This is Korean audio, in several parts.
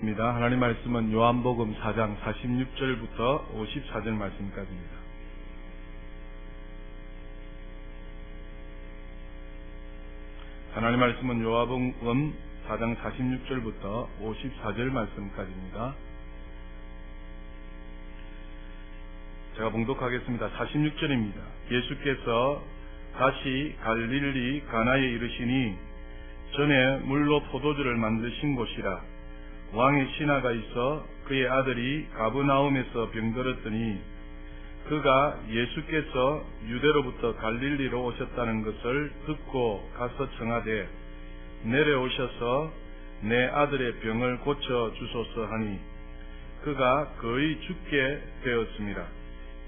봉독하겠습니다. 하나님 말씀은 요한복음 4장 46절부터 54절 말씀까지입니다. 하나님 말씀은 요한복음 4장 46절부터 54절 말씀까지입니다. 제가 봉독하겠습니다. 46절입니다. 예수께서 다시 갈릴리 가나에 이르시니 전에 물로 포도주를 만드신 곳이라. 왕의 신하가 있어 그의 아들이 가브나움에서 병들었더니 그가 예수께서 유대로부터 갈릴리로 오셨다는 것을 듣고 가서 청하되 내려오셔서 내 아들의 병을 고쳐 주소서 하니 그가 거의 죽게 되었습니다.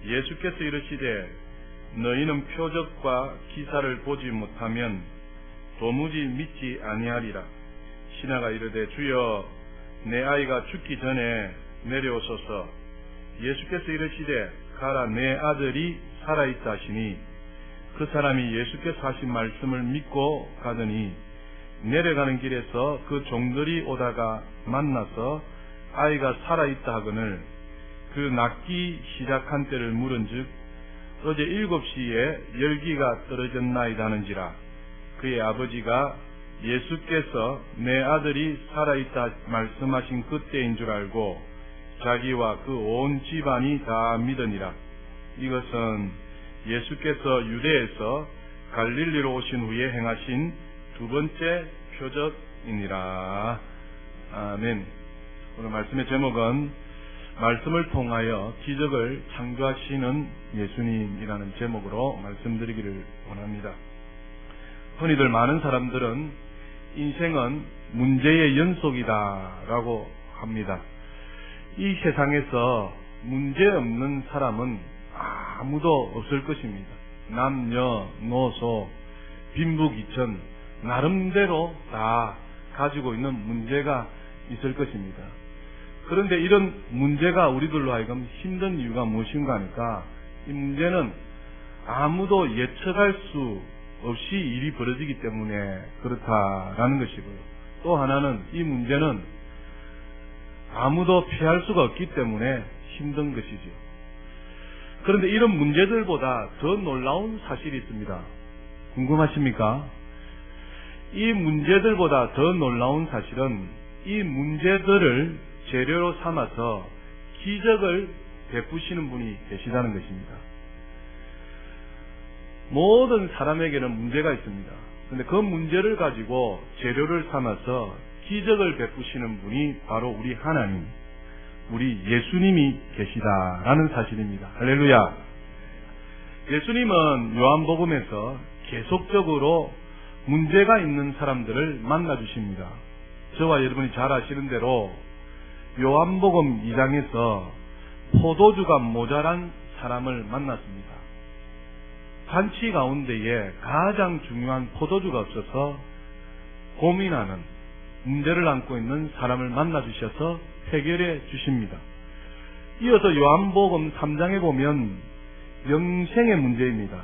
예수께서 이르시되 너희는 표적과 기사를 보지 못하면 도무지 믿지 아니하리라. 신하가 이르되 주여 내 아이가 죽기 전에 내려오소서. 예수께서 이르시되 가라 내 아들이 살아있다 하시니 그 사람이 예수께서 하신 말씀을 믿고 가더니 내려가는 길에서 그 종들이 오다가 만나서 아이가 살아있다 하거늘 그 낫기 시작한 때를 물은즉 어제 7시에 열기가 떨어졌나이다 하는지라. 그의 아버지가 예수께서 내 아들이 살아있다 말씀하신 그때인 줄 알고 자기와 그 온 집안이 다 믿으니라. 이것은 예수께서 유대에서 갈릴리로 오신 후에 행하신 두 번째 표적이니라. 아멘. 오늘 말씀의 제목은 말씀을 통하여 기적을 창조하시는 예수님이라는 제목으로 말씀드리기를 원합니다. 흔히들 많은 사람들은 인생은 문제의 연속이다라고 합니다. 이 세상에서 문제 없는 사람은 아무도 없을 것입니다. 남녀노소 빈부귀천 나름대로 다 가지고 있는 문제가 있을 것입니다. 그런데 이런 문제가 우리들로 하여금 힘든 이유가 무엇인가 하니까 이 문제는 아무도 예측할 수 없이 일이 벌어지기 때문에 그렇다라는 것이고요. 또 하나는 이 문제는 아무도 피할 수가 없기 때문에 힘든 것이죠. 그런데 이런 문제들보다 더 놀라운 사실이 있습니다. 궁금하십니까? 이 문제들보다 더 놀라운 사실은 이 문제들을 재료로 삼아서 기적을 베푸시는 분이 계시다는 것입니다. 모든 사람에게는 문제가 있습니다. 그런데 그 문제를 가지고 재료를 삼아서 기적을 베푸시는 분이 바로 우리 하나님, 우리 예수님이 계시다라는 사실입니다. 할렐루야. 예수님은 요한복음에서 계속적으로 문제가 있는 사람들을 만나주십니다. 저와 여러분이 잘 아시는 대로 요한복음 2장에서 포도주가 모자란 사람을 만났습니다. 잔치 가운데에 가장 중요한 포도주가 없어서 고민하는 문제를 안고 있는 사람을 만나주셔서 해결해 주십니다. 이어서 요한복음 3장에 보면 영생의 문제입니다.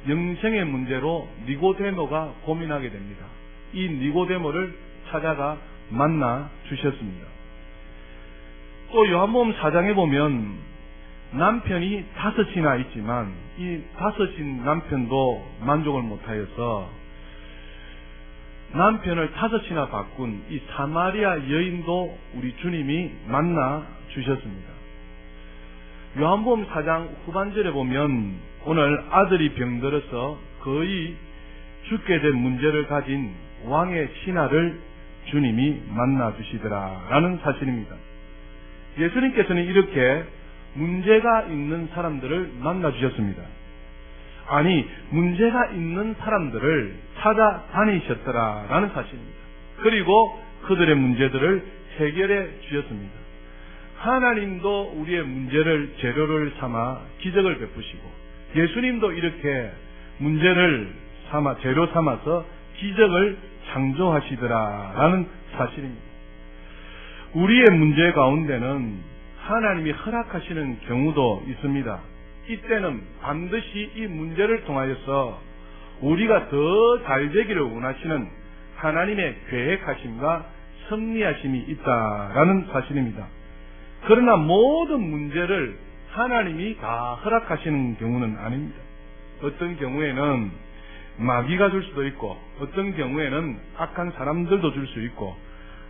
영생의 문제로 니고데모가 고민하게 됩니다. 이 니고데모를 찾아가 만나 주셨습니다. 또 요한복음 4장에 보면 남편이 5이나 있지만 이 5인 남편도 만족을 못하여서 남편을 5이나 바꾼 이 사마리아 여인도 우리 주님이 만나 주셨습니다. 요한복음 4장 후반절에 보면 오늘 아들이 병들어서 거의 죽게 된 문제를 가진 왕의 신하를 주님이 만나 주시더라라는 사실입니다. 예수님께서는 이렇게 문제가 있는 사람들을 만나 주셨습니다. 아니, 문제가 있는 사람들을 찾아다니셨더라라는 사실입니다. 그리고 그들의 문제들을 해결해 주셨습니다. 하나님도 우리의 문제를 재료를 삼아 기적을 베푸시고 예수님도 이렇게 문제를 삼아 재료 삼아서 기적을 창조하시더라라는 사실입니다. 우리의 문제 가운데는 하나님이 허락하시는 경우도 있습니다. 이때는 반드시 이 문제를 통하여서 우리가 더 잘 되기를 원하시는 하나님의 계획하심과 섭리하심이 있다라는 사실입니다. 그러나 모든 문제를 하나님이 다 허락하시는 경우는 아닙니다. 어떤 경우에는 마귀가 줄 수도 있고, 어떤 경우에는 악한 사람들도 줄 수 있고,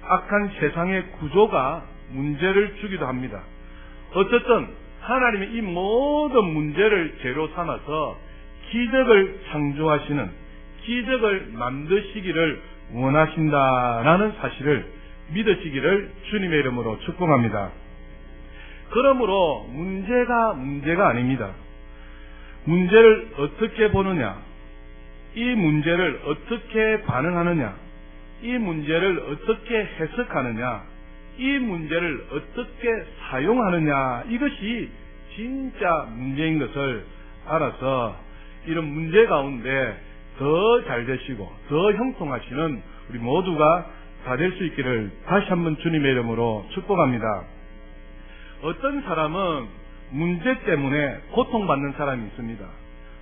악한 세상의 구조가 문제를 주기도 합니다. 어쨌든 하나님이 이 모든 문제를 재료 삼아서 기적을 창조하시는, 기적을 만드시기를 원하신다라는 사실을 믿으시기를 주님의 이름으로 축복합니다. 그러므로 문제가 아닙니다. 문제를 어떻게 보느냐, 이 문제를 어떻게 반응하느냐, 이 문제를 어떻게 해석하느냐, 이 문제를 어떻게 사용하느냐, 이것이 진짜 문제인 것을 알아서 이런 문제 가운데 더 잘 되시고 더 형통하시는 우리 모두가 다 될 수 있기를 다시 한번 주님의 이름으로 축복합니다. 어떤 사람은 문제 때문에 고통받는 사람이 있습니다.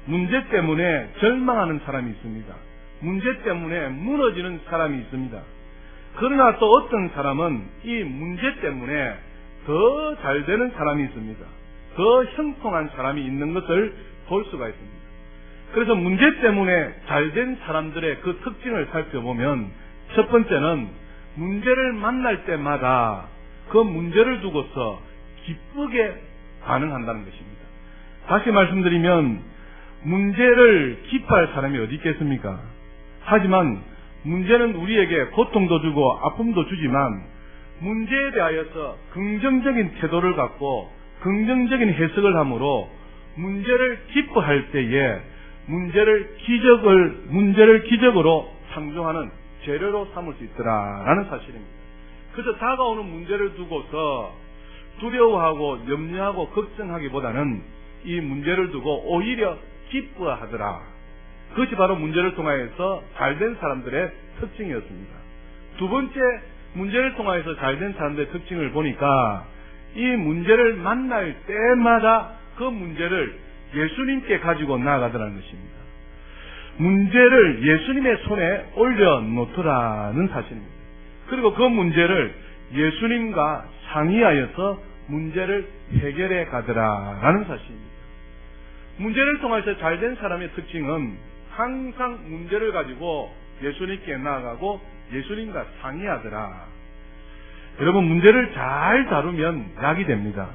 문제 때문에 절망하는 사람이 있습니다. 문제 때문에 무너지는 사람이 있습니다. 그러나 또 어떤 사람은 이 문제 때문에 더 잘 되는 사람이 있습니다. 더 형통한 사람이 있는 것을 볼 수가 있습니다. 그래서 문제 때문에 잘 된 사람들의 그 특징을 살펴보면, 첫 번째는 문제를 만날 때마다 그 문제를 두고서 기쁘게 반응한다는 것입니다. 다시 말씀드리면 문제를 기뻐할 사람이 어디 있겠습니까? 하지만 문제는 우리에게 고통도 주고 아픔도 주지만 문제에 대하여서 긍정적인 태도를 갖고 긍정적인 해석을 함으로 문제를 기뻐할 때에 문제를 기적으로 창조하는 재료로 삼을 수 있더라라는 사실입니다. 그래서 다가오는 문제를 두고서 두려워하고 염려하고 걱정하기보다는 이 문제를 두고 오히려 기뻐하더라. 그것이 바로 문제를 통하여서 잘된 사람들의 특징이었습니다. 두 번째, 문제를 통하여서 잘된 사람들의 특징을 보니까 이 문제를 만날 때마다 그 문제를 예수님께 가지고 나아가더라는 것입니다. 문제를 예수님의 손에 올려놓더라는 사실입니다. 그리고 그 문제를 예수님과 상의하여서 문제를 해결해 가더라라는 사실입니다. 문제를 통해서 잘된 사람의 특징은 항상 문제를 가지고 예수님께 나아가고 예수님과 상의하더라. 여러분, 문제를 잘 다루면 약이 됩니다.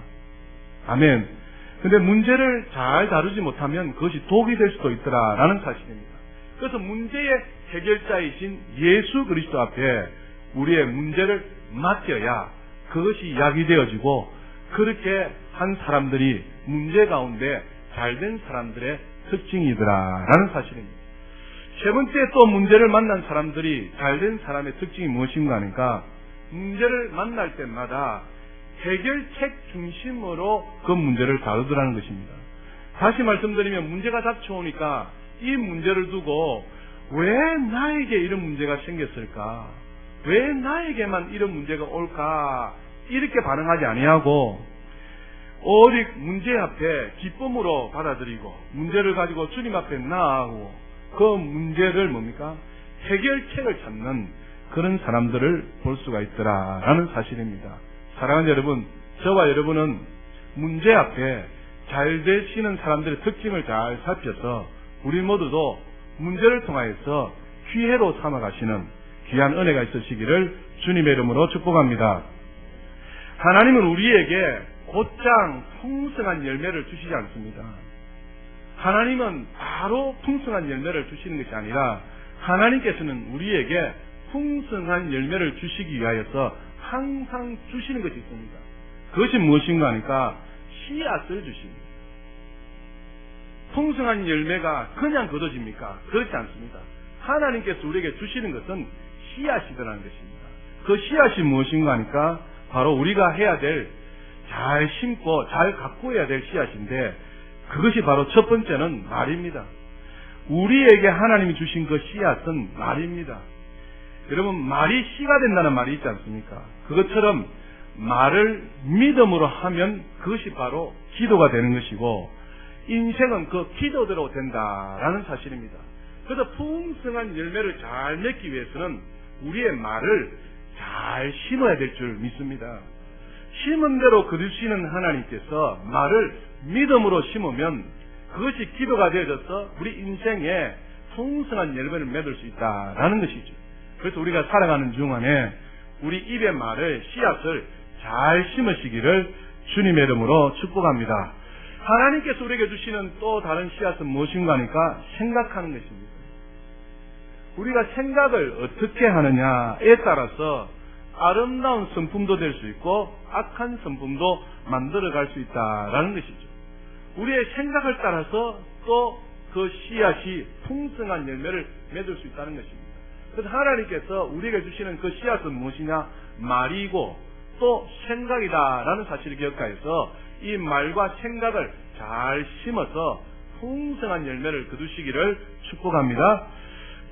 아멘. 근데 문제를 잘 다루지 못하면 그것이 독이 될 수도 있더라라는 사실입니다. 그래서 문제의 해결자이신 예수 그리스도 앞에 우리의 문제를 맡겨야 그것이 약이 되어지고, 그렇게 한 사람들이 문제 가운데 잘된 사람들의 특징이더라라는 사실입니다. 세 번째, 또 문제를 만난 사람들이 잘된 사람의 특징이 무엇인가 하니까, 문제를 만날 때마다 해결책 중심으로 그 문제를 다루더라는 것입니다. 다시 말씀드리면 문제가 닥쳐오니까 이 문제를 두고 왜 나에게 이런 문제가 생겼을까? 왜 나에게만 이런 문제가 올까? 이렇게 반응하지 아니하고 오직 문제 앞에 기쁨으로 받아들이고 문제를 가지고 주님 앞에 나아가고 그 문제를 뭡니까? 해결책을 찾는 그런 사람들을 볼 수가 있더라라는 사실입니다. 사랑하는 여러분, 저와 여러분은 문제 앞에 잘 되시는 사람들의 특징을 잘 살펴서 우리 모두도 문제를 통하여서 기회로 삼아가시는 귀한 은혜가 있으시기를 주님의 이름으로 축복합니다. 하나님은 우리에게 곧장 풍성한 열매를 주시지 않습니다. 하나님은 바로 풍성한 열매를 주시는 것이 아니라 하나님께서는 우리에게 풍성한 열매를 주시기 위하여서 항상 주시는 것이 있습니다. 그것이 무엇인가 하니까 씨앗을 주십니다. 풍성한 열매가 그냥 거둬집니까? 그렇지 않습니다. 하나님께서 우리에게 주시는 것은 씨앗이라는 것입니다. 그 씨앗이 무엇인가 하니까 바로 우리가 해야 될, 잘 심고 잘 가꾸어야 될 씨앗인데, 그것이 바로 첫 번째는 말입니다. 우리에게 하나님이 주신 그 씨앗은 말입니다. 여러분, 말이 씨가 된다는 말이 있지 않습니까? 그것처럼 말을 믿음으로 하면 그것이 바로 기도가 되는 것이고, 인생은 그 기도대로 된다라는 사실입니다. 그래서 풍성한 열매를 잘 맺기 위해서는 우리의 말을 잘 심어야 될 줄 믿습니다. 심은 대로 거두시는 하나님께서 말을 믿음으로 심으면 그것이 기도가 되어져서 우리 인생에 풍성한 열매를 맺을 수 있다라는 것이죠. 그래서 우리가 살아가는 중간에 우리 입의 말을, 씨앗을 잘 심으시기를 주님의 이름으로 축복합니다. 하나님께서 우리에게 주시는 또 다른 씨앗은 무엇인가 하니까 생각하는 것입니다. 우리가 생각을 어떻게 하느냐에 따라서 아름다운 성품도 될 수 있고 악한 성품도 만들어갈 수 있다라는 것이죠. 우리의 생각을 따라서 또 그 씨앗이 풍성한 열매를 맺을 수 있다는 것입니다. 그래서 하나님께서 우리에게 주시는 그 씨앗은 무엇이냐? 말이고 또 생각이다라는 사실을 기억하여서 이 말과 생각을 잘 심어서 풍성한 열매를 거두시기를 축복합니다.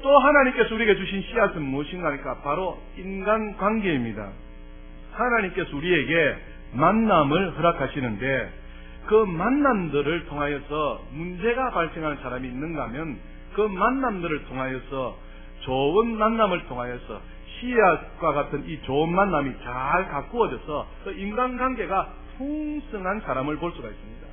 또 하나님께서 우리에게 주신 씨앗은 무엇인가 하니까 바로 인간관계입니다. 하나님께서 우리에게 만남을 허락하시는데 그 만남들을 통하여서 문제가 발생하는 사람이 있는가 하면 그 만남들을 통하여서 좋은 만남을 통하여서 씨앗과 같은 이 좋은 만남이 잘 가꾸어져서 그 인간관계가 풍성한 사람을 볼 수가 있습니다.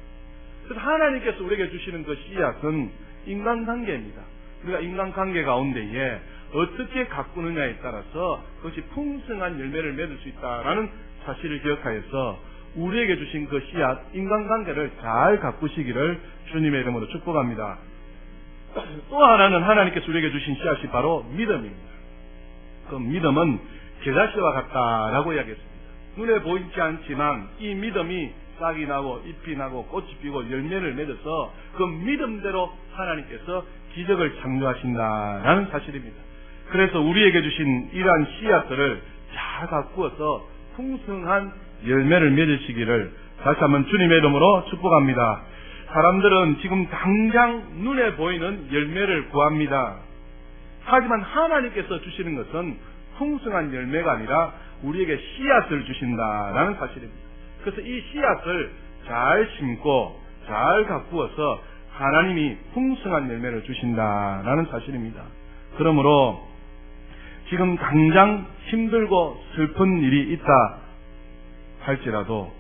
그래서 하나님께서 우리에게 주시는 그 씨앗은 인간관계입니다. 우리가 인간관계 가운데에 어떻게 가꾸느냐에 따라서 그것이 풍성한 열매를 맺을 수 있다라는 사실을 기억하여서 우리에게 주신 그 씨앗, 인간관계를 잘 가꾸시기를 주님의 이름으로 축복합니다. 또 하나는 하나님께서 우리에게 주신 씨앗이 바로 믿음입니다. 그 믿음은 겨자씨와 같다라고 이야기했습니다. 눈에 보이지 않지만 이 믿음이 싹이 나고 잎이 나고 꽃이 피고 열매를 맺어서 그 믿음대로 하나님께서 기적을 창조하신다라는 사실입니다. 그래서 우리에게 주신 이러한 씨앗들을 잘 가꾸어서 풍성한 열매를 맺으시기를 다시 한번 주님의 이름으로 축복합니다. 사람들은 지금 당장 눈에 보이는 열매를 구합니다. 하지만 하나님께서 주시는 것은 풍성한 열매가 아니라 우리에게 씨앗을 주신다라는 사실입니다. 그래서 이 씨앗을 잘 심고 잘 가꾸어서 하나님이 풍성한 열매를 주신다라는 사실입니다. 그러므로 지금 당장 힘들고 슬픈 일이 있다 할지라도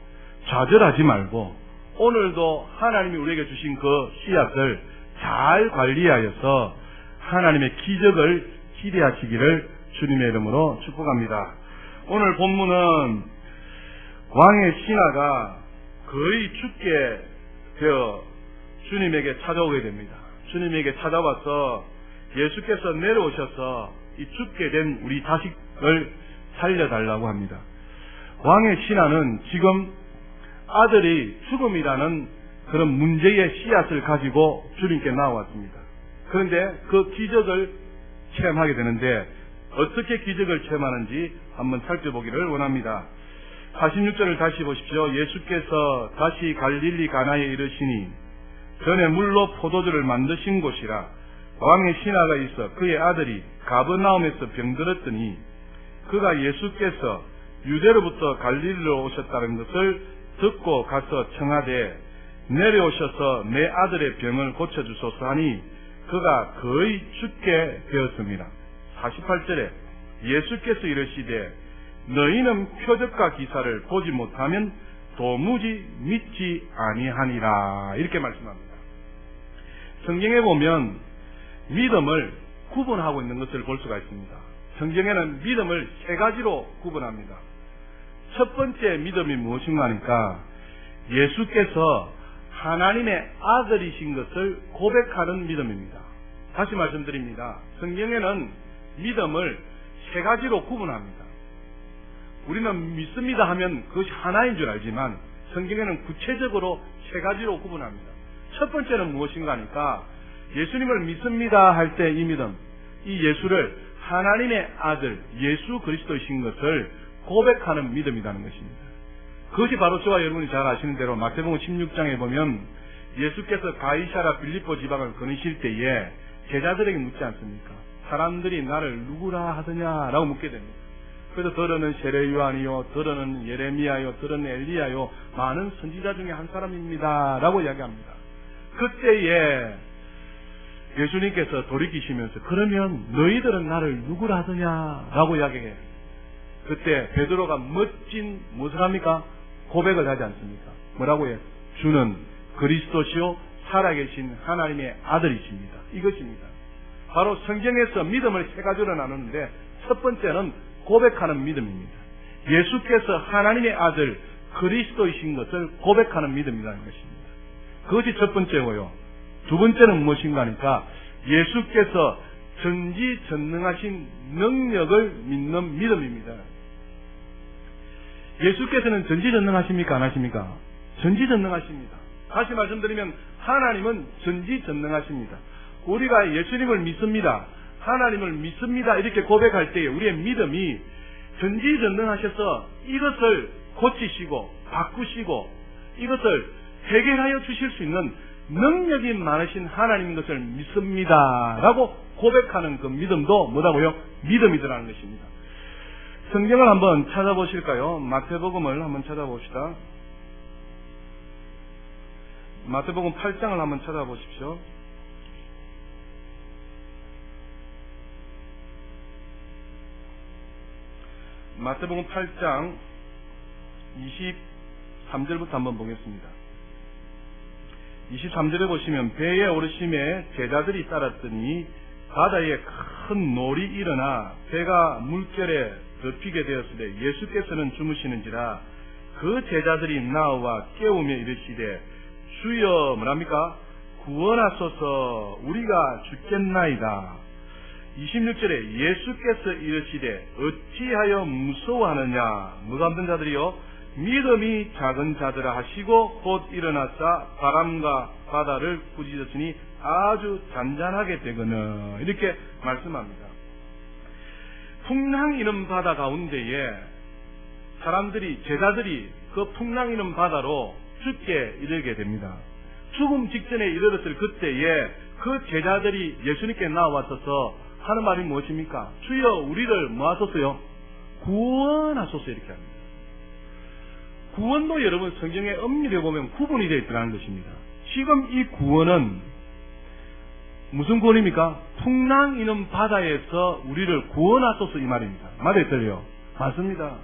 좌절하지 말고 오늘도 하나님이 우리에게 주신 그 씨앗을 잘 관리하여서 하나님의 기적을 기대하시기를 주님의 이름으로 축복합니다. 오늘 본문은 왕의 신하가 거의 죽게 되어 주님에게 찾아오게 됩니다. 주님에게 찾아와서 예수께서 내려오셔서 이 죽게 된 우리 자식을 살려달라고 합니다. 왕의 신하는 지금 아들이 죽음이라는 그런 문제의 씨앗을 가지고 주님께 나왔습니다. 그런데 그 기적을 체험하게 되는데 어떻게 기적을 체험하는지 한번 살펴보기를 원합니다. 46절을 다시 보십시오. 예수께서 다시 갈릴리 가나에 이르시니 전에 물로 포도주를 만드신 곳이라 왕의 신하가 있어 그의 아들이 가버나움에서 병들었더니 그가 예수께서 유대로부터 갈릴리로 오셨다는 것을 듣고 가서 청하되 내려오셔서 내 아들의 병을 고쳐주소서 하니 그가 거의 죽게 되었습니다. 48절에 예수께서 이르시되 너희는 표적과 기사를 보지 못하면 도무지 믿지 아니하니라 이렇게 말씀합니다. 성경에 보면 믿음을 구분하고 있는 것을 볼 수가 있습니다. 성경에는 믿음을 세 가지로 구분합니다. 첫 번째 믿음이 무엇인가 하니까 예수께서 하나님의 아들이신 것을 고백하는 믿음입니다. 다시 말씀드립니다. 성경에는 믿음을 세 가지로 구분합니다. 우리는 믿습니다 하면 그것이 하나인 줄 알지만 성경에는 구체적으로 세 가지로 구분합니다. 첫 번째는 무엇인가 하니까 예수님을 믿습니다 할 때 이 믿음, 이 예수를 하나님의 아들 예수 그리스도이신 것을 고백하는 믿음이라는 것입니다. 그것이 바로 저와 여러분이 잘 아시는 대로 마태복음 16장에 보면 예수께서 가이사랴 빌립보 지방을 거니실 때에 제자들에게 묻지 않습니까? 사람들이 나를 누구라 하더냐라고 묻게 됩니다. 그래서 더러는 세례 요한이요, 더러는 예레미야요, 더러는 엘리야요, 많은 선지자 중에 한 사람입니다 라고 이야기합니다. 그때에 예수님께서 돌이키시면서 그러면 너희들은 나를 누구라 하더냐 라고 이야기해요. 그때 베드로가 멋진 무엇을 합니까? 고백을 하지 않습니까? 뭐라고요? 주는 그리스도시요 살아계신 하나님의 아들이십니다. 이것입니다. 바로 성경에서 믿음을 세 가지로 나누는데 첫 번째는 고백하는 믿음입니다. 예수께서 하나님의 아들 그리스도이신 것을 고백하는 믿음이라는 것입니다. 그것이 첫 번째고요. 두 번째는 무엇인가 하니까 예수께서 전지전능하신 능력을 믿는 믿음입니다. 예수께서는 전지전능하십니까? 안 하십니까? 전지전능하십니다. 다시 말씀드리면 하나님은 전지전능하십니다. 우리가 예수님을 믿습니다. 하나님을 믿습니다. 이렇게 고백할 때에 우리의 믿음이 전지전능하셔서 이것을 고치시고 바꾸시고 이것을 해결하여 주실 수 있는 능력이 많으신 하나님인 것을 믿습니다. 라고 고백하는 그 믿음도 뭐라고요? 믿음이더라는 것입니다. 성경을 한번 찾아보실까요? 마태복음을 한번 찾아봅시다. 마태복음 8장을 한번 찾아보십시오. 마태복음 8장 23절부터 한번 보겠습니다. 23절에 보시면 배에 오르심에 제자들이 따랐더니 바다에 큰 놀이 일어나 배가 물결에 덮이게 되었으되 예수께서는 주무시는지라 그 제자들이 나와 깨우며 이르시되 주여 뭐랍니까? 구원하소서 우리가 죽겠나이다. 26절에 예수께서 이르시되 어찌하여 무서워하느냐? 뭐가 없는 자들이요? 믿음이 작은 자들아 하시고 곧 일어나사 바람과 바다를 꾸짖었으니 아주 잔잔하게 되거늘 이렇게 말씀합니다. 풍랑이는 바다 가운데에 제자들이 그 풍랑이는 바다로 죽게 이르게 됩니다. 죽음 직전에 이르렀을 그때에 그 제자들이 예수님께 나와서서 하는 말이 무엇입니까? 주여 우리를 뭐 하소서요? 구원하소서 이렇게 합니다. 구원도 여러분 성경의 엄밀히 보면 구분이 되어 있다는 것입니다. 지금 이 구원은 무슨 구원입니까? 풍랑 이는 바다에서 우리를 구원하소서 이 말입니다. 말이 들려요? 맞습니다.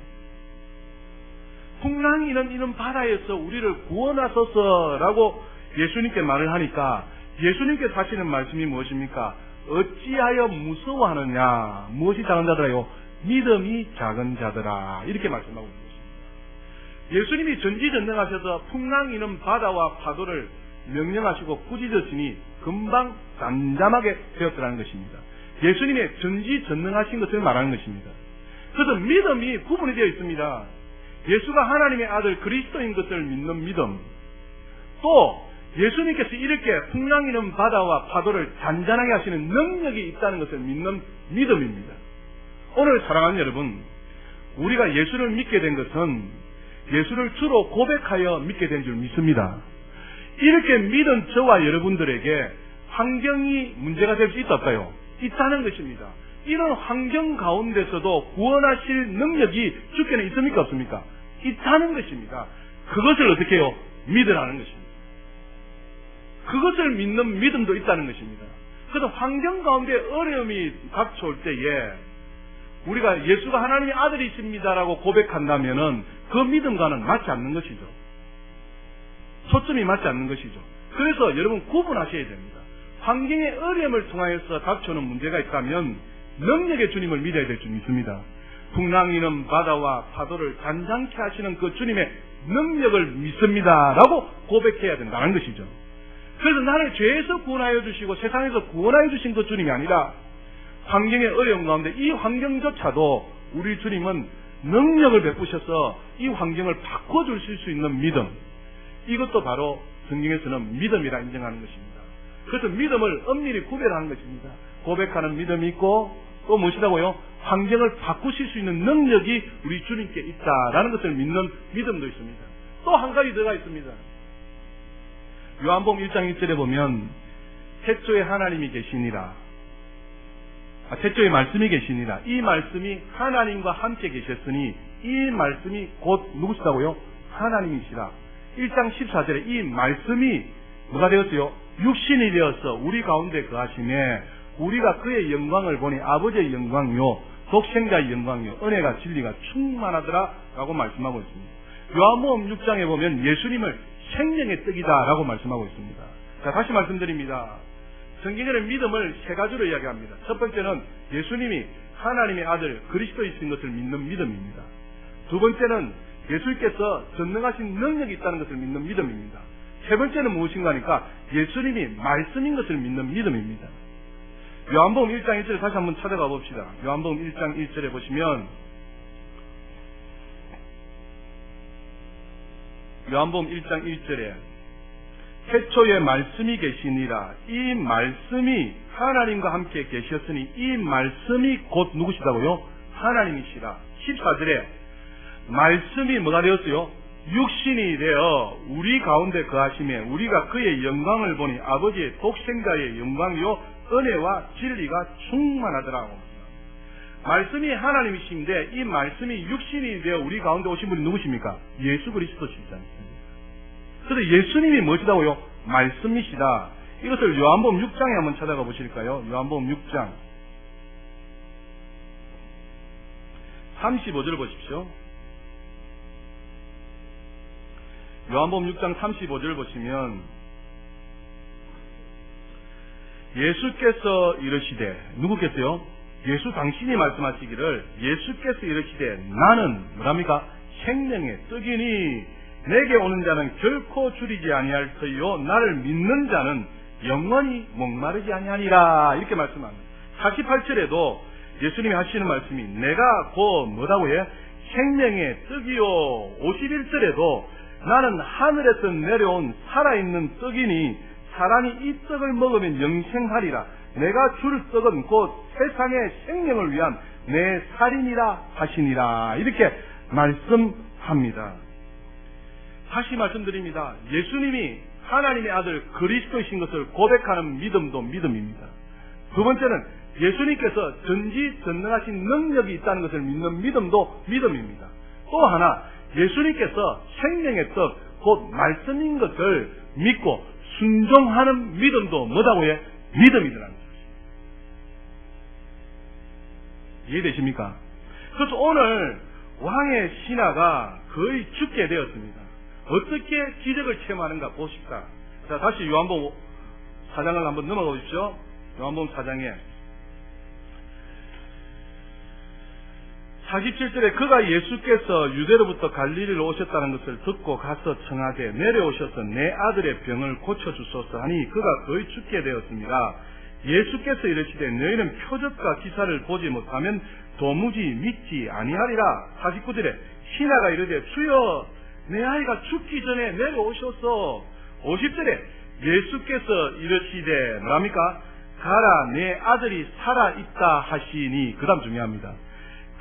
풍랑 이는 바다에서 우리를 구원하소서라고 예수님께 말을 하니까 예수님께서 하시는 말씀이 무엇입니까? 어찌하여 무서워하느냐? 무엇이 작은 자들아요? 믿음이 작은 자들아 이렇게 말씀하고 있습니다. 예수님이 전지전능하셔서 풍랑 이는 바다와 파도를 명령하시고 꾸짖으시니 금방 잠잠하게 되었더라는 것입니다. 예수님의 전지전능하신 것을 말하는 것입니다. 그래서 믿음이 구분이 되어 있습니다. 예수가 하나님의 아들 그리스도인 것을 믿는 믿음, 또 예수님께서 이렇게 풍랑 이는 바다와 파도를 잔잔하게 하시는 능력이 있다는 것을 믿는 믿음입니다. 오늘 사랑하는 여러분, 우리가 예수를 믿게 된 것은 예수를 주로 고백하여 믿게 된 줄 믿습니다. 이렇게 믿은 저와 여러분들에게 환경이 문제가 될 수 있다 없다요? 있다는 것입니다. 이런 환경 가운데서도 구원하실 능력이 주께는 있습니까 없습니까? 있다는 것입니다. 그것을 어떻게 해요? 믿으라는 것입니다. 그것을 믿는 믿음도 있다는 것입니다. 그래서 환경 가운데 어려움이 닥쳐올 때에 우리가 예수가 하나님의 아들이십니다라고 고백한다면은 그 믿음과는 맞지 않는 것이죠. 초점이 맞지 않는 것이죠. 그래서 여러분 구분하셔야 됩니다. 환경의 어려움을 통하여서 닥쳐오는 문제가 있다면 능력의 주님을 믿어야 될 줄 믿습니다. 풍랑이는 바다와 파도를 잔잔케 하시는 그 주님의 능력을 믿습니다라고 고백해야 된다는 것이죠. 그래서 나를 죄에서 구원하여 주시고 세상에서 구원하여 주신 그 주님이 아니라 환경의 어려움 가운데 이 환경조차도 우리 주님은 능력을 베푸셔서 이 환경을 바꿔주실 수 있는 믿음, 이것도 바로 성경에서는 믿음이라 인정하는 것입니다. 그래서 믿음을 엄밀히 구별하는 것입니다. 고백하는 믿음이 있고 또 무엇이라고요? 환경을 바꾸실 수 있는 능력이 우리 주님께 있다라는 것을 믿는 믿음도 있습니다. 또 한 가지 들어가 있습니다. 요한복음 1장 1절에 보면 태초에 하나님이 계시니라, 태초에 말씀이 계시니라, 이 말씀이 하나님과 함께 계셨으니 이 말씀이 곧 누구시다고요? 하나님이시라. 1장 14절에 이 말씀이 뭐가 되었어요? 육신이 되어서 우리 가운데 거하시네 우리가 그의 영광을 보니 아버지의 영광이요 독생자의 영광이요 은혜가 진리가 충만하더라라고 말씀하고 있습니다. 요한복음 6장에 보면 예수님을 생명의 떡이다라고 말씀하고 있습니다. 자, 다시 말씀드립니다. 성경에는 믿음을 세 가지로 이야기합니다. 첫 번째는 예수님이 하나님의 아들 그리스도이신 것을 믿는 믿음입니다. 두 번째는 예수님께서 전능하신 능력이 있다는 것을 믿는 믿음입니다. 세 번째는 무엇인가 하니까 예수님이 말씀인 것을 믿는 믿음입니다. 요한복음 1장 1절에 다시 한번 찾아가 봅시다. 요한복음 1장 1절에 보시면 요한복음 1장 1절에 태초에 말씀이 계시니라. 이 말씀이 하나님과 함께 계셨으니 이 말씀이 곧 누구시다고요? 하나님이시라. 14절에 말씀이 뭐가 되었어요? 육신이 되어 우리 가운데 거하심에 우리가 그의 영광을 보니 아버지의 독생자의 영광이요 은혜와 진리가 충만하더라고. 말씀이 하나님이신데 이 말씀이 육신이 되어 우리 가운데 오신 분이 누구십니까? 예수 그리스도시잖아요. 그래서 예수님이 무엇이다고요? 말씀이시다. 이것을 요한복음 6장에 한번 찾아가 보실까요? 요한복음 6장 35절 보십시오. 요한복음 6장 35절 보시면 예수께서 이르시되 누구께서요? 예수 당신이 말씀하시기를 예수께서 이르시되 나는 뭐랍니까? 생명의 떡이니 내게 오는 자는 결코 줄이지 아니할 터이요 나를 믿는 자는 영원히 목마르지 아니하니라 이렇게 말씀합니다. 48절에도 예수님이 하시는 말씀이 내가 곧 뭐라고 해? 생명의 떡이요. 51절에도 나는 하늘에서 내려온 살아있는 떡이니 사람이 이 떡을 먹으면 영생하리라. 내가 줄 떡은 곧 세상의 생명을 위한 내 살이니라 하시니라 이렇게 말씀합니다. 다시 말씀드립니다. 예수님이 하나님의 아들 그리스도이신 것을 고백하는 믿음도 믿음입니다. 두 번째는 예수님께서 전지전능하신 능력이 있다는 것을 믿는 믿음도 믿음입니다. 또 하나 예수님께서 생명의 떡, 곧 말씀인 것을 믿고 순종하는 믿음도 뭐다고 해? 믿음이라는 것입니다. 이해되십니까? 그래서 오늘 왕의 신하가 거의 죽게 되었습니다. 어떻게 기적을 체험하는가 보십시다. 자, 다시 요한복음 4장을 한번 넘어가 보십시오. 요한복음 4장에 47절에 그가 예수께서 유대로부터 갈릴리로 오셨다는 것을 듣고 가서 청하되 내려오셔서 내 아들의 병을 고쳐주소서 하니 그가 거의 죽게 되었습니다. 예수께서 이르시되 너희는 표적과 기사를 보지 못하면 도무지 믿지 아니하리라. 49절에 신하가 이르되 주여 내 아이가 죽기 전에 내려오셔서 50절에 예수께서 이르시되 뭐랍니까? 가라 내 아들이 살아있다 하시니 그 다음 중요합니다.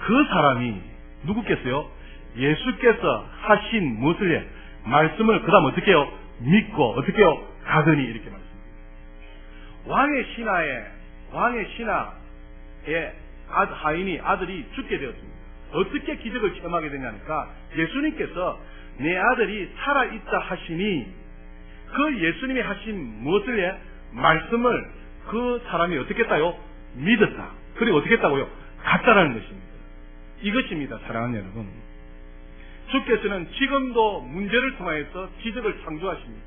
그 사람이 누구겠어요? 예수께서 하신 무엇을 해? 말씀을 그 다음 어떻게 해요? 믿고 어떻게 해요? 가더니 이렇게 말씀합니다. 왕의 신하의 하인이 아들이 죽게 되었습니다. 어떻게 기적을 체험하게 되냐니까 예수님께서 내 아들이 살아있다 하시니 그 예수님이 하신 무엇을 해? 말씀을 그 사람이 어떻게 했다요? 믿었다. 그리고 어떻게 했다고요? 갔다라는 것입니다. 이것입니다. 사랑하는 여러분. 주께서는 지금도 문제를 통하여서 기적을 창조하십니다.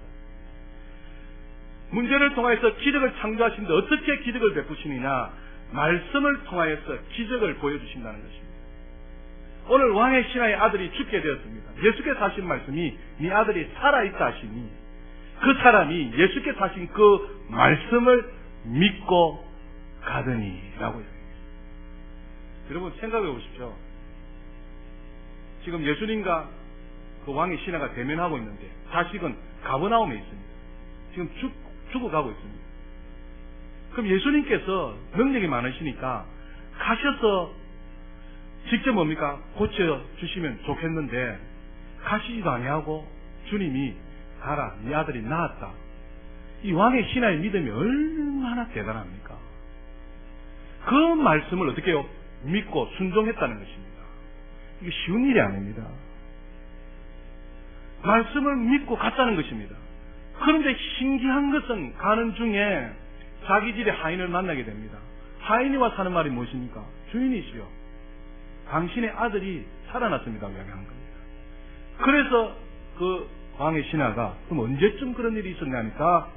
문제를 통하여서 기적을 창조하시는데 어떻게 기적을 베푸시느냐? 말씀을 통하여서 기적을 보여주신다는 것입니다. 오늘 왕의 신하의 아들이 죽게 되었습니다. 예수께서 하신 말씀이 네 아들이 살아있다 하시니 그 사람이 예수께서 하신 그 말씀을 믿고 가더니 라고 해요. 여러분 생각해 보십시오. 지금 예수님과 그 왕의 신하가 대면하고 있는데 자식은 가버나움에 있습니다. 지금 죽어가고 있습니다. 그럼 예수님께서 능력이 많으시니까 가셔서 직접 뭡니까? 고쳐주시면 좋겠는데 가시지도 아니하고 주님이 가라 네 아들이 나았다. 이 왕의 신하의 믿음이 얼마나 대단합니까? 그 말씀을 어떻게 해요? 믿고 순종했다는 것입니다. 이게 쉬운 일이 아닙니다. 말씀을 믿고 갔다는 것입니다. 그런데 신기한 것은 가는 중에 자기 집에 하인을 만나게 됩니다. 하인이 와서 하는 말이 무엇입니까? 주인이시여 당신의 아들이 살아났습니다. 이야기한 겁니다. 그래서 그 왕의 신하가 그럼 언제쯤 그런 일이 있었냐니까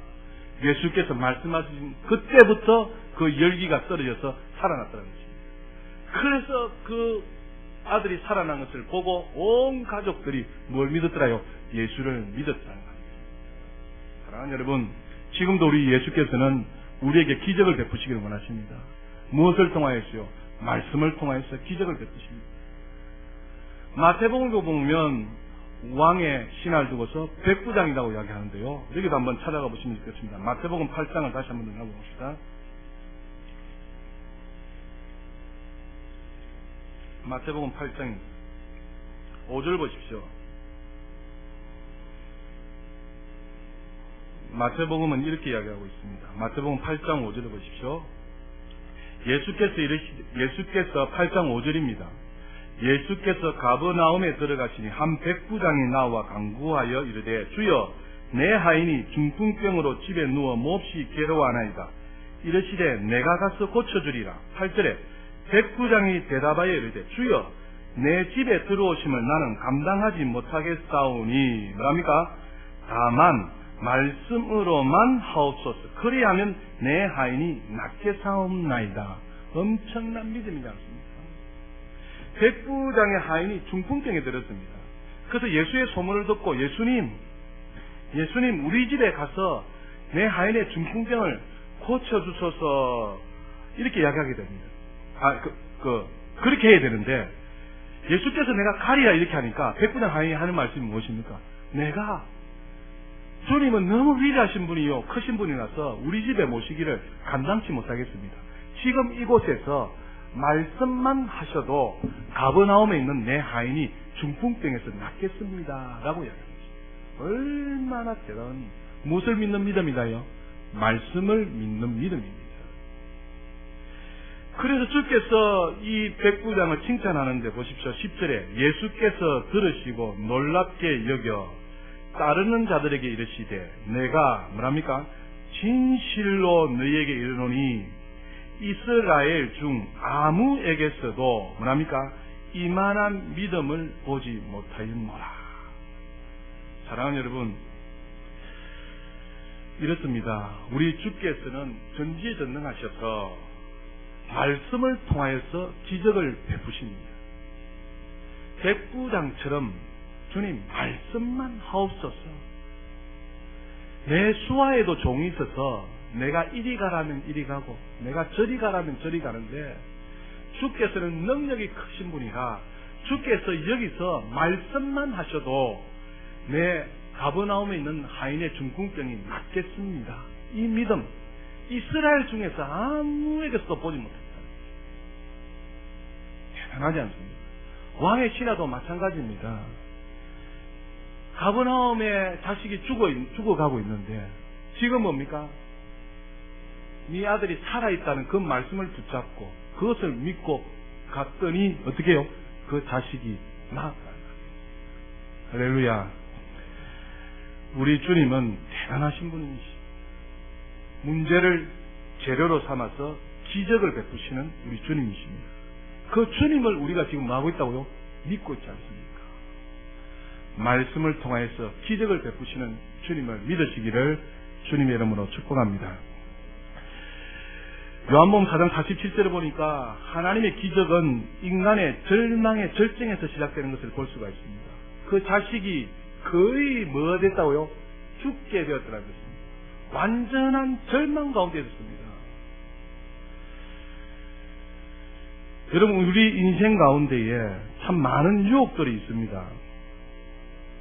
예수께서 말씀하신 그때부터 그 열기가 떨어져서 살아났다는 것입니다. 그래서 그 아들이 살아난 것을 보고 온 가족들이 뭘 믿었더라요? 예수를 믿었다는 것입니다. 사랑하는 여러분, 지금도 우리 예수께서는 우리에게 기적을 베푸시기를 원하십니다. 무엇을 통하여서요? 말씀을 통하여서 기적을 베푸십니다. 마태복음도 보면 왕의 신하를 두고서 백부장이라고 이야기하는데요. 여기도 한번 찾아가 보시면 좋겠습니다. 마태복음 8장을 다시 한번 읽어봅시다. 마태복음 8장 5절 보십시오. 마태복음은 이렇게 이야기하고 있습니다. 마태복음 8장 5절을 보십시오. 예수께서 8장 5절입니다. 예수께서 가버나움에 들어가시니 한 백부장이 나와 간구하여 이르되 주여 내 하인이 중풍병으로 집에 누워 몹시 괴로워하나이다. 이르시되 내가 가서 고쳐주리라. 8절에 백부장이 대답하여 이르되 주여 내 집에 들어오심을 나는 감당하지 못하겠사오니 뭐랍니까? 다만 말씀으로만 하옵소서. 그리하면 내 하인이 낫게 사옵나이다. 엄청난 믿음이지 않습니까? 백부장의 하인이 중풍병에 들었습니다. 그래서 예수의 소문을 듣고 예수님 우리 집에 가서 내 하인의 중풍병을 고쳐주소서 이렇게 이야기하게 됩니다. 그렇게 해야 되는데 예수께서 내가 가리라 이렇게 하니까 백부장 하인이 하는 말씀이 무엇입니까? 주님은 너무 위대하신 분이요 크신 분이라서 우리 집에 모시기를 감당치 못하겠습니다. 지금 이곳에서 말씀만 하셔도 가버나움에 있는 내 하인이 중풍병에서 낫겠습니다 라고 이야기합니다. 얼마나 대단한 무엇을 믿는 믿음이다요? 말씀을 믿는 믿음입니다. 그래서 주께서 이 백부장을 칭찬하는데 보십시오. 10절에 예수께서 들으시고 놀랍게 여겨 따르는 자들에게 이르시되 내가 뭐랍니까? 진실로 너희에게 이르노니 이스라엘 중 아무에게서도 뭐랍니까? 이만한 믿음을 보지 못하였노라. 사랑하는 여러분, 이렇습니다. 우리 주께서는 전지전능하셔서 말씀을 통하여서 기적을 베푸십니다. 백부장처럼 주님 말씀만 하옵소서. 내 수하에도 종이 있어서 내가 이리 가라면 이리 가고 내가 저리 가라면 저리 가는데 주께서는 능력이 크신 분이라 주께서 여기서 말씀만 하셔도 내 가버나움에 있는 하인의 중풍병이 낫겠습니다. 이 믿음 이스라엘 중에서 아무에게서도 보지 못했다. 대단하지 않습니까? 왕의 신하도 마찬가지입니다. 가버나움에 자식이 죽어가고 있는데 지금 뭡니까? 네 아들이 살아있다는 그 말씀을 붙잡고 그것을 믿고 갔더니 어떻게 해요? 그 자식이 나았다. 할렐루야. 우리 주님은 대단하신 분이시. 문제를 재료로 삼아서 기적을 베푸시는 우리 주님이십니다. 그 주님을 우리가 지금 뭐 하고 있다고요? 믿고 있지 않습니까? 말씀을 통해서 기적을 베푸시는 주님을 믿으시기를 주님의 이름으로 축복합니다. 요한복음 4장 47절을 보니까 하나님의 기적은 인간의 절망의 절정에서 시작되는 것을 볼 수가 있습니다. 그 자식이 거의 뭐가 됐다고요? 죽게 되었더라는 것입니다. 완전한 절망 가운데 있었습니다. 여러분, 우리 인생 가운데에 참 많은 유혹들이 있습니다.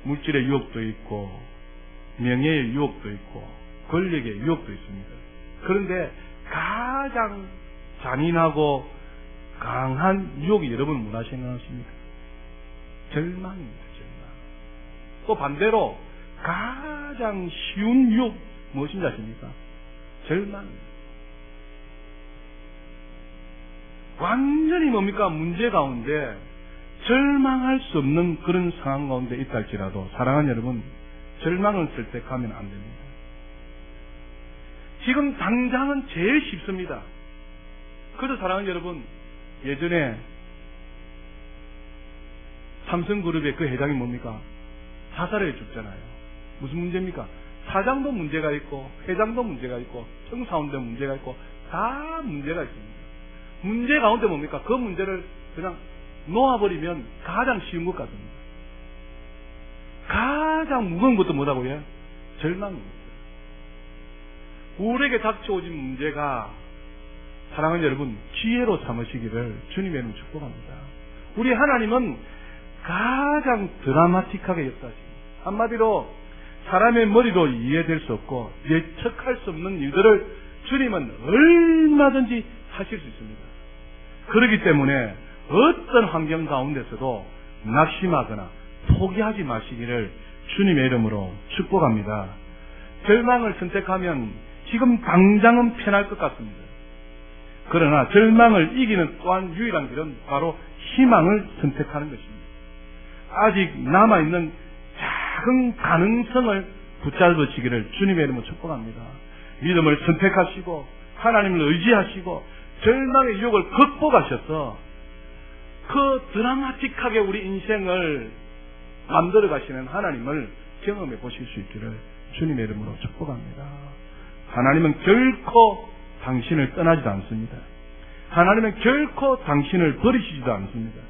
물질의 유혹도 있고 명예의 유혹도 있고 권력의 유혹도 있습니다. 그런데 가장 잔인하고 강한 유혹이 여러분 뭐라 생각하십니까? 절망입니다. 절망. 또 반대로 가장 쉬운 유혹 무엇인지 아십니까? 절망입니다. 완전히 뭡니까? 문제 가운데 절망할 수 없는 그런 상황 가운데 있다 할지라도 사랑하는 여러분, 절망을 선택하면 안 됩니다. 지금 당장은 제일 쉽습니다. 그래서 사랑하는 여러분, 예전에 삼성그룹의 그 회장이 뭡니까? 자살해 죽잖아요. 무슨 문제입니까? 사장도 문제가 있고 회장도 문제가 있고 청사원도 문제가 있고 다 문제가 있습니다. 문제 가운데 뭡니까? 그 문제를 그냥 놓아버리면 가장 쉬운 것 같습니다. 가장 무거운 것도 뭐라고요? 절망입니다. 우리에게 닥쳐오진 문제가 사랑하는 여러분 기회로 삼으시기를 주님의 이름으로 축복합니다. 우리 하나님은 가장 드라마틱하게 역사하십니다. 한마디로 사람의 머리로 이해될 수 없고 예측할 수 없는 일들을 주님은 얼마든지 하실 수 있습니다. 그렇기 때문에 어떤 환경 가운데서도 낙심하거나 포기하지 마시기를 주님의 이름으로 축복합니다. 절망을 선택하면 지금 당장은 편할 것 같습니다. 그러나 절망을 이기는 또한 유일한 길은 바로 희망을 선택하는 것입니다. 아직 남아있는 작은 가능성을 붙잡으시기를 주님의 이름으로 축복합니다. 믿음을 선택하시고 하나님을 의지하시고 절망의 유혹을 극복하셔서 그 드라마틱하게 우리 인생을 만들어 가시는 하나님을 경험해 보실 수 있기를 주님의 이름으로 축복합니다. 하나님은 결코 당신을 떠나지도 않습니다. 하나님은 결코 당신을 버리시지도 않습니다.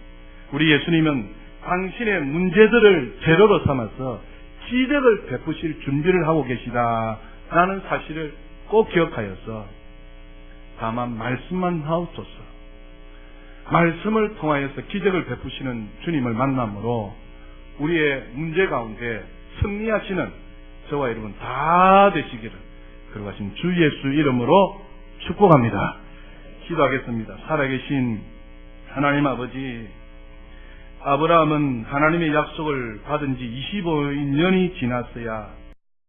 우리 예수님은 당신의 문제들을 재료로 삼아서 기적을 베푸실 준비를 하고 계시다라는 사실을 꼭 기억하여서 다만 말씀만 하옵소서. 말씀을 통하여서 기적을 베푸시는 주님을 만남으로 우리의 문제 가운데 승리하시는 저와 여러분 다 되시기를 그러하신 주 예수 이름으로 축복합니다. 기도하겠습니다. 살아계신 하나님 아버지, 아브라함은 하나님의 약속을 받은 지 25년이 지났어야